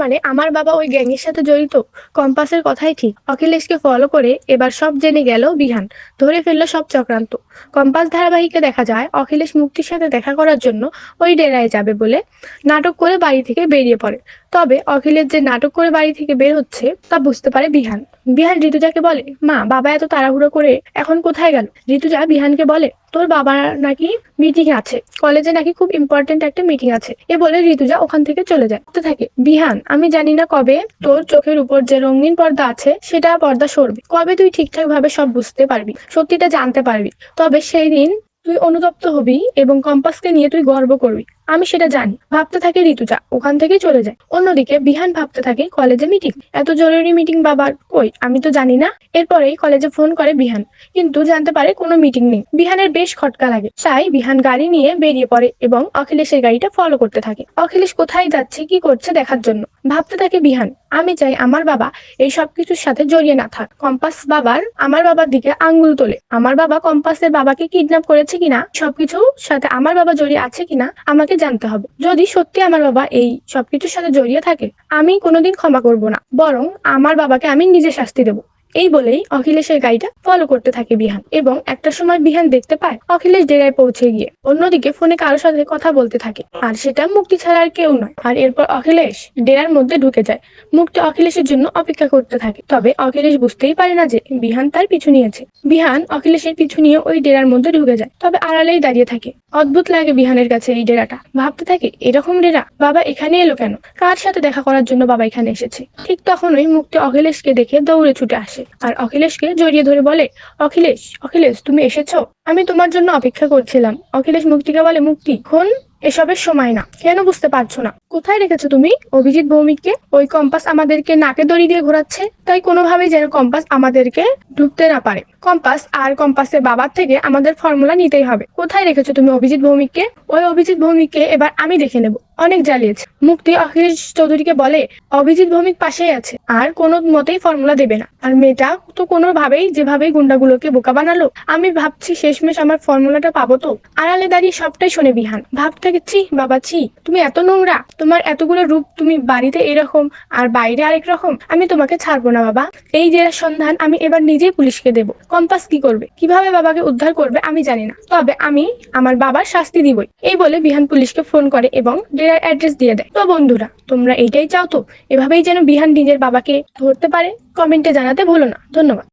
মানে আমার বাবা ওই গ্যাংয়ের সাথে জড়িত। কম্পাসের কথাই ঠিক। অখিলেশকে ফলো করে এবার সব জেনে গেল বিহান। ধরে ফেললো সব চক্রান্ত। কম্পাস ধারাবাহিকে দেখা যায় অখিলেশ মুক্তির সাথে দেখা করার জন্য ওই ডেরায় যাবে বলে নাটক করে বাড়ি থেকে বেরিয়ে পড়ে। তবে অখিলেশ যে নাটক করে বাড়ি থেকে বের হচ্ছে তা বুঝতে পারে বিহান। বিহান ঋতুজাকে বলে, মা, বাবা এত তাড়াহুড়ো করে এখন কোথায় গেল? ঋতুজা বিহানকে বলে, তোর বাবার নাকি মিটিং আছে, কলেজে নাকি খুব ইম্পর্টেন্ট একটা মিটিং আছে। এ বলে ঋতুজা ওখান থেকে চলে যায়। তো থাকে, বিহান, আমি জানি না কবে তোর চোখের উপর যে রঙিন পর্দা আছে সেটা পর্দা সরবে, কবে তুই ঠিকঠাক ভাবে সব বুঝতে পারবি, সত্যিটা জানতে পারবি। তবে সেই দিন তুই অনুতপ্ত হবি এবং কম্পাসকে নিয়ে তুই গর্ব করবি। আমি সেটা জানি, ভাবতে থাকে ঋতুজা ওখান থেকে চলে যায়। অন্যদিকে বিহান ভাবতে থাকে কলেজে মিটিং, এত জরুরি মিটিং বাবার, কই আমি তো জানি না। এরপরেই কলেজে ফোন করে বিহান, কিন্তু জানতে পারে কোনো মিটিং নেই। বিহানের বেশ খটকা লাগে, তাই বিহান গাড়ি নিয়ে বেরিয়ে পড়ে এবং অখিলেশের গাড়িটা ফলো করতে থাকে অখিলেশ কোথায় যাচ্ছে কি করছে দেখার জন্য। ভাবতে থাকে বিহান, আমি চাই আমার বাবা এই সবকিছুর সাথে জড়িয়ে না থাক। কম্পাস আমার বাবার দিকে আঙ্গুল তোলে, আমার বাবা কম্পাসের বাবাকে কিডন্যাপ করেছে কিনা, সবকিছুর সাথে আমার বাবা জড়িয়ে আছে কিনা আমাকে জানতে হবে। যদি সত্যি আমার বাবা এই সবকিছুর সাথে জড়িয়ে থাকে আমি কোনোদিন ক্ষমা করব না, বরং আমার বাবাকে আমি নিজে শাস্তি দেবো। এই বলেই অখিলেশের গাড়িটা ফলো করতে থাকে বিহান এবং একটা সময় বিহান দেখতে পায় অখিলেশ ডেরায় পৌঁছে গিয়ে অন্যদিকে ফোনে কারোর সাথে কথা বলতে থাকে, আর সেটা মুক্তি ছাড়া আর কেউ নয়। আর এরপর অখিলেশ ডেরার মধ্যে ঢুকে যায়। মুক্তি অখিলেশের জন্য অপেক্ষা করতে থাকে, তবে অখিলেশ বুঝতেই পারে না যে বিহান তার পিছু নিয়েছে। বিহান অখিলেশের পিছু নিয়ে ওই ডেরার মধ্যে ঢুকে যায়, তবে আড়ালেই দাঁড়িয়ে থাকে। অদ্ভুত লাগে বিহানের কাছে এই ডেরাটা। ভাবতে থাকে, এরকম ডেরা বাবা এখানে এলো কেন, কার সাথে দেখা করার জন্য বাবা এখানে এসেছে। ঠিক তখনই মুক্তি অখিলেশকে দেখে দৌড়ে ছুটে আসে আর অখিলেশকে জড়িয়ে ধরে বলে, অখিলেশ, অখিলেশ, তুমি এসেছো, আমি তোমার জন্য অপেক্ষা করছিলাম। অখিলেশ মুক্তিকে বলে, মুক্তি, এখন এসবের সময় না, কেন বুঝতে পারছো না? কোথায় রেখেছো তুমি অভিজিৎ ভৌমিককে? ওই কম্পাস আমাদেরকে নাকে দড়ি দিয়ে ঘোরাচ্ছে, তাই কোনোভাবেই যেন কম্পাস আমাদেরকে ঢুকতে না পারে। কম্পাস আর কম্পাসের বাবার থেকে আমাদের ফর্মুলা নিতেই হবে। কোথায় রেখেছো তুমি অভিজিৎ ভৌমিককে? ওই অভিজিৎ ভৌমিককে এবার আমি দেখে নেব, অনেক জ্বালিয়েছে। মুক্তি অখিলেশ চৌধুরীকে বলে, অভিজিৎ ভৌমিক পাশেই আছে, আর কোনো মতেই ফর্মুলা দেবে না। আর মেয়েটা তো কোনোভাবেই যেভাবেই গুন্ডাগুলোকে বোকা বানালো, আমি ভাবছি শেষমেশ আমার ফর্মুলাটা পাবো তো। আড়ালে দাঁড়িয়ে সবটাই শোনে বিহান। ভাবতে থাকে, ছি বাবা, ছি, তুমি এত নোংরা, তোমার এতগুলো রূপ, তুমি বাড়িতে এরকম আর বাইরে আরেক রকম। আমি তোমাকে ছাড়বো না বাবা, এই জেরার সন্ধান আমি এবার নিজেই পুলিশকে দেব। কম্পাস কি করবে, কিভাবে বাবাকে উদ্ধার করবে আমি জানি না, তবে আমি আমার বাবার শাস্তি দিবই। এই বলে বিহান পুলিশকে ফোন করে এবং ডেরার অ্যাড্রেস দিয়ে দেয়। তো বন্ধুরা, তোমরা এইটাই চাও তো, এভাবেই যেন বিহান নিজের বাবাকে ধরতে পারে? কমেন্টে জানাতে ভুলো না। ধন্যবাদ।